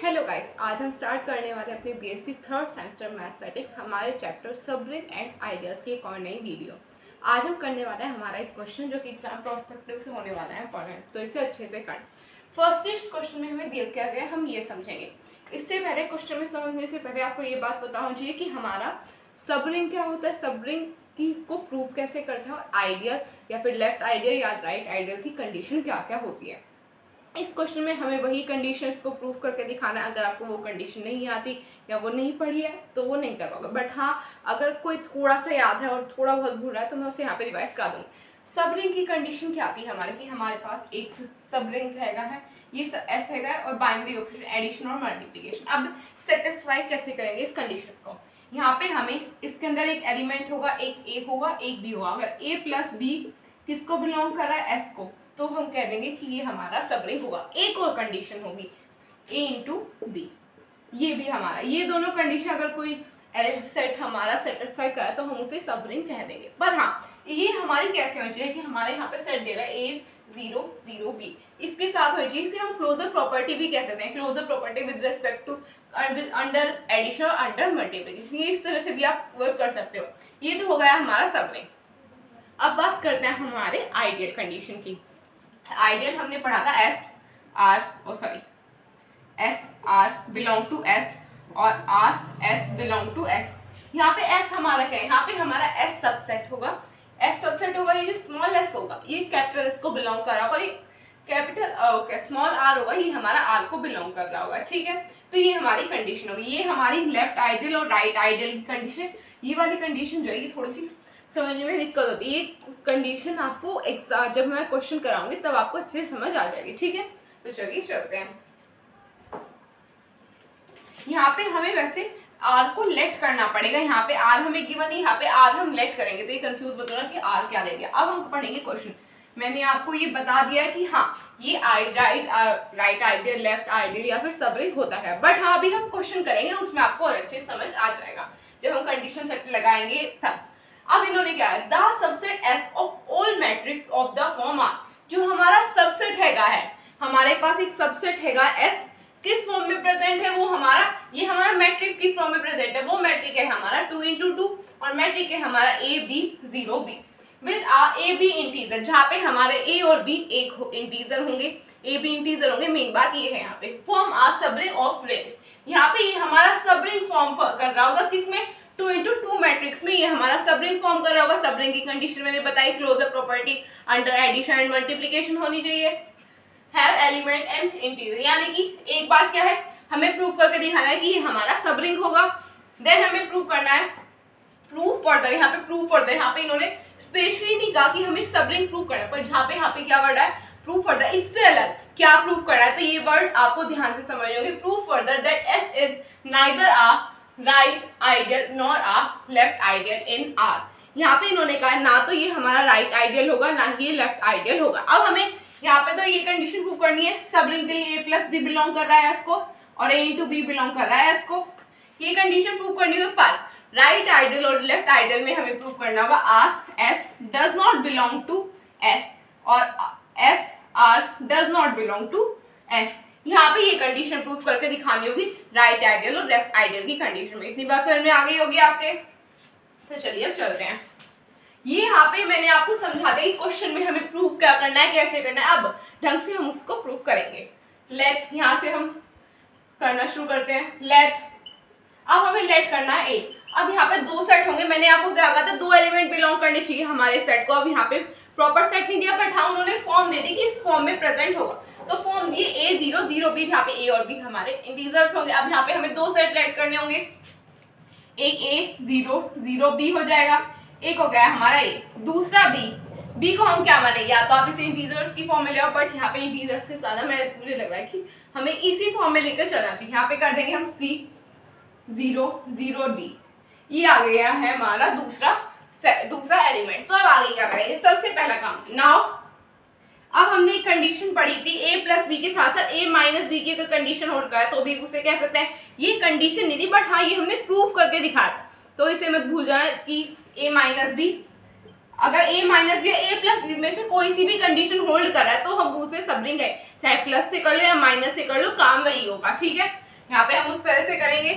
Hello guys, आज हम start करने वाले अपने बीएससी थर्ड सेमेस्टर मैथमेटिक्स हमारे चैप्टर सबरिंग एंड आइडियल्स की एक और नई वीडियो। आज हम करने वाले हैं हमारा एक क्वेश्चन जो कि एग्जाम प्रोस्पेक्टिव से होने वाला है इंपॉर्टेंट, तो इसे अच्छे से कर। फर्स्ट इस क्वेश्चन में हमें दिया क्या गया हम ये समझेंगे। इससे पहले क्वेश्चन में समझने से पहले आपको ये बात पता होनी चाहिए कि हमारा सबरिंग क्या होता है, सबरिंग की को प्रूव कैसे करते हैं और आइडियल या फिर लेफ्ट आइडियल या राइट आइडियल की कंडीशन क्या क्या होती है। इस क्वेश्चन में हमें वही कंडीशंस को प्रूव करके दिखाना है। अगर आपको वो कंडीशन नहीं आती या वो नहीं पढ़ी है तो वो नहीं कर पाओगे, बट हाँ अगर कोई थोड़ा सा याद है और थोड़ा बहुत भूल रहा है तो मैं उसे यहाँ पे रिवाइज कर दूँगी। सबरिंग की कंडीशन क्या आती है हमारे कि हमारे पास एक सबरिंग है, ये एस है और बाइनरी ऑपरेशन एडिशन और मल्टीप्लिकेशन। अब सेटिस्फाई कैसे करेंगे इस कंडीशन को। यहाँ पे हमें इसके अंदर एक एलिमेंट होगा, एक ए होगा एक बी होगा। अगर ए प्लस बी किसको बिलोंग कर रहा है, एस को, तो हम कह देंगे कि ये हमारा सबरिंग होगा। एक और कंडीशन होगी a इंटू बी, ये भी हमारा, ये दोनों कंडीशन अगर कोई सेट हमारा सेटिस्फाई करा तो हम उसे सबरिंग कह देंगे। पर हाँ ये हमारी कैसे होनी चाहिए कि हमारे यहाँ पे सेट दे रहा है a 0 0 b, इसके साथ होनी चाहिए। इसे हम क्लोजर प्रॉपर्टी भी कह सकते हैं, closure property with respect to under addition और अंडर मल्टीप्लिकेशन, ये इस तरह से भी आप वर्क कर सकते हो। ये तो हो गया हमारा सबरिंग। अब बात करते हैं हमारे आइडियल कंडीशन की। आइडियल हमने पढ़ा था S R belong to S और R S belong to S. यहाँ पे एस हमारा क्या है, यहाँ पे हमारा एस सबसेट होगा। एस सबसेट होगा, ये जो स्मॉल एस होगा ये कैपिटल एस को बिलोंग कर रहा होगा, ये कैपिटल स्मॉल आर होगा ये हमारा आर को बिलोंग कर रहा होगा। ठीक है, तो ये हमारी कंडीशन होगी। ये हमारी लेफ्ट आइडियल और राइट आइडियल की कंडीशन। ये वाली कंडीशन जो है ये थोड़ी सी समझने में दिक्कत होती है। ये कंडीशन आपको एग्जाम जब मैं क्वेश्चन कराऊंगी तब आपको अच्छे से समझ आ जाएगी। ठीक है, तो चलिए चलते हैं। यहाँ पे हमें वैसे आर को लेट करना पड़ेगा। यहाँ पे आर हमें गिवन है, यहाँ पे आर हम लेट करेंगे, तो ये कंफ्यूज मत होना कि आर क्या ले गया। अब हम पढ़ेंगे क्वेश्चन। मैंने आपको ये बता दिया कि हाँ ये राइट आइडियल, लेफ्ट आइडियल या फिर सबरिंग होता है, बट हाँ अभी हम क्वेश्चन करेंगे उसमें आपको और अच्छे समझ आ जाएगा जब हम कंडीशन सेट लगाएंगे तब। अब इन्होंने क्या है, the subset S of all matrix of the form R, जो हमारा सबसेट है हमारे पास एक सबसेट हैगा एस, किस फॉर्म में प्रेजेंट है वो हमारा, ये हमारा मैट्रिक की फॉर्म में प्रेजेंट है। वो मैट्रिक है हमारा 2 इंटू 2 और मैट्रिक है हमारा A B 0 B with A B integer, जहाँ पे हमारे ए और बी एक इंटीजर होंगे, ए बी इंटीजर होंगे। मेन बात ये है यहाँ पे form R subring of range. यहाँ पे ये हमारा सबरिंग फॉर्म कर रहा होगा किसमें, 2 इंटू 2 मैट्रिक्स में ये हमारा सबरिंग फॉर्म कर रहा होगा। सबरिंग की कंडीशन मैंने बताई, closure property under addition and multiplication होनी चाहिए, हैव एलिमेंट एंड इंटीजर। यानी कि एक बात क्या है, हमें प्रूव करके दिखाना है कि ये हमारा सबरिंग होगा। देन हमें प्रूव करना है, प्रूव फर्दर। यहाँ पे प्रूव फर्दर, यहाँ पे इन्होंने स्पेशली नहीं कहा कि हमें सबरिंग प्रूव करना है, पर यहाँ पे क्या वर्ड है, प्रूव फर्दर। इससे अलग क्या प्रूव करना है, तो ये वर्ड आपको ध्यान से समझ होंगे। Prove further that S is neither a right ideal nor a left ideal in R. यहाँ पे इन्होंने कहा ना तो ये हमारा राइट आइडियल होगा ना ही ये लेफ्ट आइडियल होगा। अब हमें यहाँ पे तो ये कंडीशन प्रूव करनी है, सबरिंग के लिए ए प्लस बी बिलोंग कर रहा है एस को और ए इंटू बी बिलोंग कर रहा है एस को, ये कंडीशन प्रूव करनी होगी। पर राइट आइडियल और लेफ्ट आइडियल में हमें प्रूव करना होगा R S does not belong to S और S R does not belong to S. यहाँ पे ये कंडीशन प्रूव करके दिखानी होगी राइट आइडियल और लेफ्ट आइडियल की कंडीशन में। इतनी बात समझ में आ गई होगी आपके, तो चलिए अब चलते हैं। ये यहाँ पे मैंने आपको समझा दिया कि क्वेश्चन में हमें प्रूव क्या करना है, कैसे करना है। अब ढंग से हम उसको प्रूव करेंगे। लेट, यहाँ से हम करना शुरू करते हैं। लेट, अब हमें लेट करना है ए। अब यहाँ पे 2 सेट होंगे, मैंने आपको क्या कहा था 2 एलिमेंट बिलोंग करने चाहिए हमारे सेट को। अब यहाँ पे प्रॉपर सेट नहीं दिया, बट हाँ उन्होंने फॉर्म दे दी कि इस फॉर्म में प्रेजेंट होगा, तो फॉर्म दिए ए 0 0 बी, जहाँ पे ए और बी हमारे इंटीजर्स होंगे। अब यहाँ पे हमें 2 सेट लेट करने होंगे, एक ए 0 0 बी हो जाएगा, एक हो गया हमारा ए, दूसरा बी। बी को हम क्या माने, या तो आप इसे इंटीजर्स की फॉर्म में ले आओ, बट यहाँ पे इंटीजर्स से ज्यादा मुझे लग रहा है कि हमें इसी फॉर्म में लेकर चलना चाहिए। यहाँ पे कर देंगे हम सी 0 0 डी, ये आ गया है हमारा दूसरा एलिमेंट। तो अब आगे क्या करेंगे, सबसे पहला काम नाउ, अब हमने एक कंडीशन पढ़ी थी ए प्लस बी के साथ साथ ए माइनस बी की अगर कंडीशन होल्ड करा तो भी उसे कह सकते हैं। ये कंडीशन नहीं थी, बट हाँ ये हमने प्रूव करके दिखाया, तो इसे मत भूल जाना कि ए माइनस बी, अगर ए माइनस बी ए प्लस बी में से कोई सी भी कंडीशन होल्ड कर रहा है तो हम उसे सबरिंग है, चाहे प्लस से कर लो या माइनस से कर लो, काम वही होगा। ठीक है, यहाँ पे हम उस तरह से करेंगे।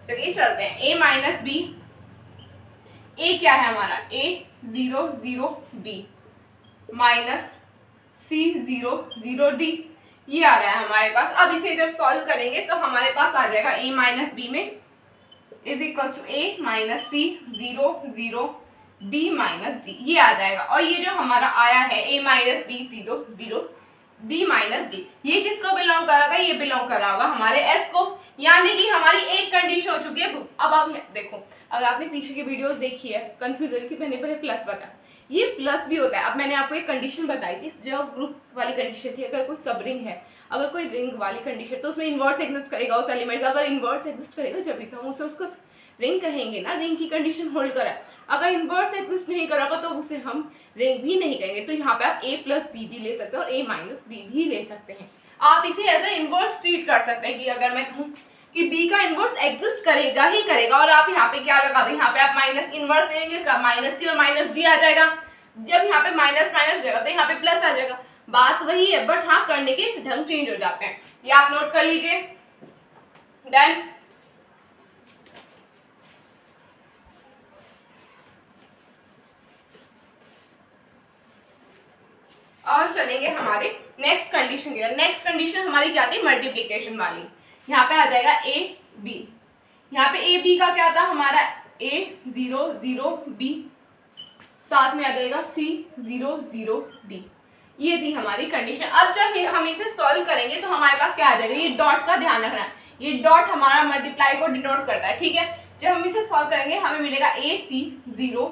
चलिए चलते हैं, a माइनस बी, a क्या है हमारा, a 0 0 b minus c 0 0 d, ये आ रहा है हमारे पास। अब इसे जब सॉल्व करेंगे तो हमारे पास आ जाएगा a माइनस बी में is equal to a minus C 0 0 b minus D, ये आ जाएगा। और ये जो हमारा आया है a minus B 0 0 b minus D, ये किसको बिलोंग कर रहा होगा, ये बिलोंग कर रहा होगा हमारे s को। यानी कि हमारी एक कंडीशन हो चुकी है। अब आप देखो, अगर आपने पीछे की वीडियोस देखी है, कंफ्यूज होगी कि मैंने पहले प्लस बताया, ये प्लस भी होता है। अब मैंने आपको एक कंडीशन बताई थी, जो ग्रुप वाली कंडीशन थी, अगर कोई सब रिंग है, अगर कोई रिंग वाली कंडीशन, तो उसमें इन्वर्स एग्जिस्ट करेगा उस एलिमेंट का। अगर इन्वर्स एग्जिस्ट करेगा जब भी तो हम उसे उसको रिंग कहेंगे ना, रिंग की कंडीशन होल्ड करा। अगर इन्वर्स एग्जिस्ट नहीं करेगा तो उसे हम रिंग भी नहीं कहेंगे। तो यहाँ पे आप a प्लस बी भी ले सकते हैं और a माइनस बी भी ले सकते हैं। आप इसे एज ए इन्वर्स ट्रीट कर सकते हैं कि अगर मैं कहूँ कि b का इन्वर्स एग्जिस्ट करेगा ही करेगा, और आप यहाँ पे क्या लगा दें, यहाँ पे आप माइनस इन्वर्स लेंगे, इसका माइनस सी और माइनस जी आ जाएगा। जब यहाँ पे माइनस माइनस जाएगा तो यहाँ पे प्लस आ जाएगा। बात वही है, बट हाँ करने के ढंग चेंज हो जाते हैं। ये आप नोट कर लीजिए। डन। और चलेंगे हमारे नेक्स्ट कंडीशन की। नेक्स्ट कंडीशन हमारी क्या थी, मल्टीप्लीकेशन वाली। यहाँ पे आ जाएगा a b, यहाँ पे a b का क्या था हमारा, a 0 0 b, साथ में आ जाएगा c 0 0 d, ये थी हमारी कंडीशन। अब जब हम इसे सॉल्व करेंगे तो हमारे पास क्या आ जाएगा, ये डॉट का ध्यान रखना है, ये डॉट हमारा मल्टीप्लाई को डिनोट करता है, ठीक है। जब हम इसे सॉल्व करेंगे हमें मिलेगा a c 0,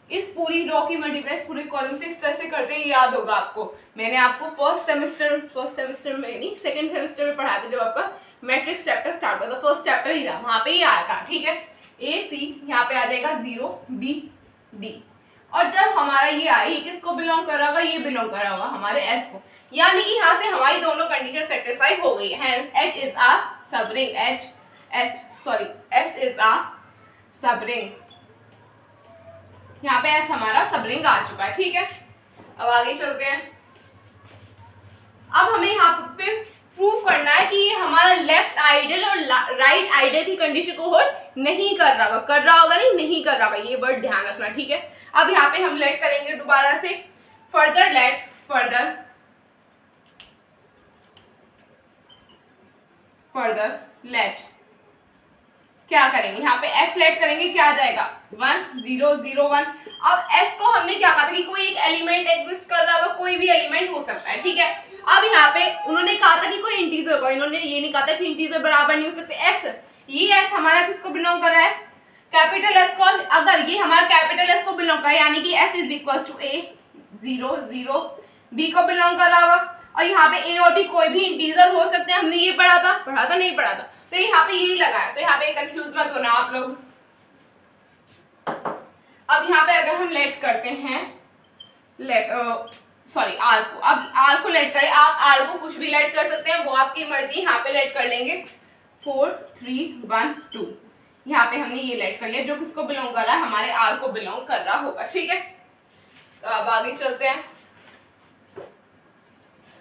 इस पूरी रो की मल्टीप्लाई पूरे कॉलम से इस तरह से करते हैं। याद होगा आपको, मैंने आपको फर्स्ट सेमेस्टर में नहीं, सेकंड सेमेस्टर में पढ़ाया था, जब आपका मैट्रिक्स चैप्टर स्टार्ट हुआ था, फर्स्ट चैप्टर ही था, वहां पे ही आया था, ठीक है। ए सी यहाँ पे आ जाएगा 0 बी डी, और जब हमारा ये आए, ये किसको बिलोंग कर रहा होगा, ये बिलोंग कर रहा होगा हमारे एस को। यानी कि यहाँ से हमारी दोनों कंडीशन सेटिस्फाई हो गई है। H is a subring, S is a subring, यहाँ पे एस हमारा सबरिंग आ चुका है, ठीक है। अब आगे चलते हैं। अब हमें यहाँ पे प्रूव करना है कि ये हमारा लेफ्ट आइडल और राइट आइडल की कंडीशन को होल्ड नहीं कर रहा होगा, कर रहा होगा नहीं कर रहा होगा, ये वर्ड ध्यान रखना, ठीक है। अब यहाँ पे हम लेट करेंगे दोबारा से, फर्दर लेट क्या करेंगे, यहाँ पे s लेट करेंगे, क्या आ जाएगा 1 0 0 1। अब s को हमने क्या कहा था कि कोई एक एलिमेंट एग्जिस्ट कर रहा होगा, कोई भी एलिमेंट हो सकता है, ठीक है। अब यहाँ पे उन्होंने कहा था कि कोई इंटीजर होगा, इन्होंने ये नहीं कहा था कि इंटीजर बराबर नहीं हो सकते s। ये s हमारा किसको बिलोंग कर रहा है, कैपिटल s को। अगर ये हमारा कैपिटल S को बिलोंग कर रहा है, यानी कि s is equal to a 0 0 b को बिलोंग कर रहा होगा। और यहाँ पे a और b कोई भी इंटीजर हो सकते हैं, हमने ये पढ़ा था नहीं पढ़ा था, तो यहाँ पे यही लगा है, तो यहाँ पे कंफ्यूज मत होना आप लोग। अब यहाँ पे अगर हम लेट करते हैं आर को, अब आर को लेट करें, आप आर को कुछ भी लेट कर सकते हैं, वो आपकी मर्जी। यहाँ पे लेट कर लेंगे 4 3 1 2, यहाँ पे हमने ये लेट कर लिया, जो किसको बिलोंग कर रहा है, हमारे आर को बिलोंग कर रहा होगा, ठीक है। तो अब आगे चलते हैं।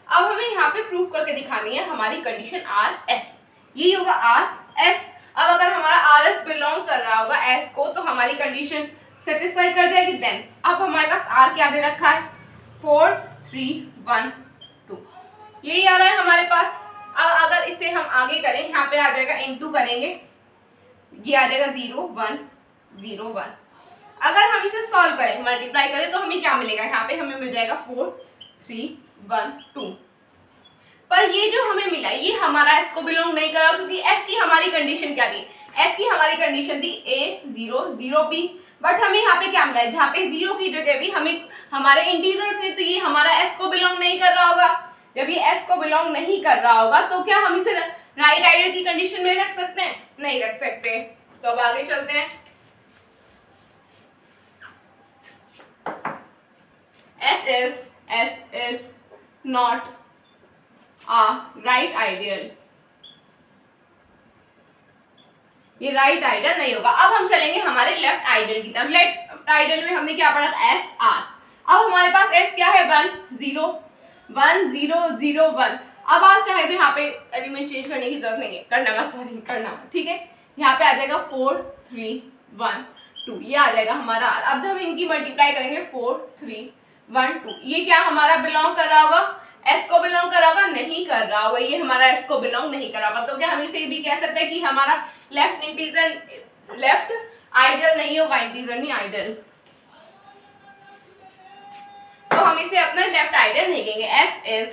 अब हमें यहाँ पे प्रूफ करके दिखानी है हमारी कंडीशन आर एस, ये होगा आर एस। अब अगर हमारा आर एस बिलोंग कर रहा होगा एस को, तो हमारी कंडीशन सेटिस्फाई कर जाएगी। देन अब हमारे पास आर क्या दे रखा है, 4 3 1 2, यही आ रहा है हमारे पास। अब अगर इसे हम आगे करें, यहाँ पे आ जाएगा इनटू करेंगे, ये आ जाएगा 0 1 0 1। अगर हम इसे सॉल्व करें, मल्टीप्लाई करें, तो हमें क्या मिलेगा, यहाँ पे हमें मिल जाएगा 4 3 1 2। पर ये जो हमें मिला, ये हमारा एस को बिलोंग नहीं कर रहा, क्योंकि एस की हमारी कंडीशन क्या थी, एस की हमारी कंडीशन थी a 0 0 b। बट हमें यहाँ पे क्या मिला है, जहाँ पे 0 की जगह भी हमें हमारे इंटीजर से, तो ये हमारा एस को बिलोंग नहीं कर रहा होगा। जब ये एस को बिलोंग नहीं कर रहा होगा, तो क्या हम इसे राइट आइडल की कंडीशन में रख सकते हैं, नहीं रख सकते। तो अब आगे चलते हैं। S is not a right ideal, ये राइट आइडल नहीं होगा। अब हम चलेंगे हमारे लेफ्ट आइडल की तरफ। लेफ्ट आइडल में हमने क्या पढ़ा था, एस आर। अब हमारे पास एस क्या है, 1 0 1 0 0 1। अब आप चाहे तो यहाँ पे एलिमेंट चेंज करने की जरूरत नहीं है, करना, ठीक है। यहाँ पे आ जाएगा 4 3 1 2, ये आ जाएगा हमारा R। अब जब हम इनकी मल्टीप्लाई करेंगे 4 3 1 2, ये क्या हमारा बिलोंग कर रहा होगा, S को बिलोंग कर रहा होगा, नहीं कर रहा होगा, ये हमारा S को बिलोंग नहीं कर रहा होगा। तो क्या हम इसे भी कह सकते हैं कि हमारा लेफ्ट आइडियल नहीं होगा, इंटीजर नहीं आइडियल, तो हम इसे अपना लेफ्ट आइडियल नहीं कहेंगे। S is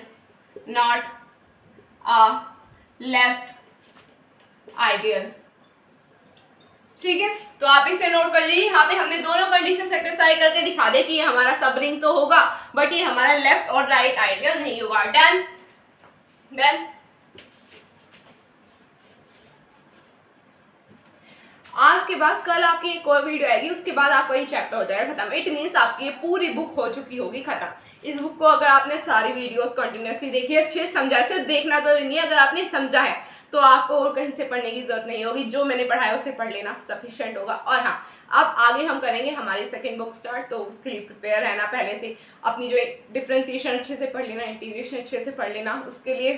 not a left ideal, ठीक है। तो आप इसे नोट कर लीजिए। यहाँ पे हमने दोनों कंडीशन सेटिस्फाई करके दिखा दे कि ये हमारा सब रिंग तो होगा बट ये हमारा लेफ्ट और राइट आइडियल नहीं होगा। डन। आज के बाद कल आपकी एक और वीडियो आएगी, उसके बाद आपका ये चैप्टर हो जाएगा खत्म। इट मीन्स आपकी पूरी बुक हो चुकी होगी खत्म। इस बुक को अगर आपने सारी वीडियोस कंटिन्यूसली देखी, अच्छे से समझा, सिर्फ देखना तो नहीं है, अगर आपने समझा है तो आपको और कहीं से पढ़ने की जरूरत नहीं होगी, जो मैंने पढ़ाया उसे पढ़ लेना सफिशिएंट होगा। और हाँ, अब आगे हम करेंगे हमारी सेकंड बुक स्टार्ट, तो उसके लिए प्रिपेयर रहना पहले से। अपनी जो डिफरेंशिएशन अच्छे से पढ़ लेना, इंटीग्रेशन अच्छे से पढ़ लेना, उसके लिए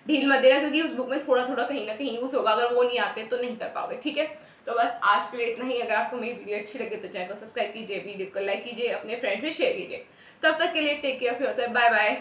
ढील मत देना, क्योंकि उस बुक में थोड़ा थोड़ा कहीं ना कहीं यूज होगा, अगर वो नहीं आते तो नहीं कर पाओगे, ठीक है। तो बस आज के लिए इतना ही। अगर आपको मेरी वीडियो अच्छी लगे तो चैनल को सब्सक्राइब कीजिए, वीडियो को लाइक कीजिए, अपने फ्रेंड्स में शेयर कीजिए। तब तक के लिए टेक केयर, बाय बाय।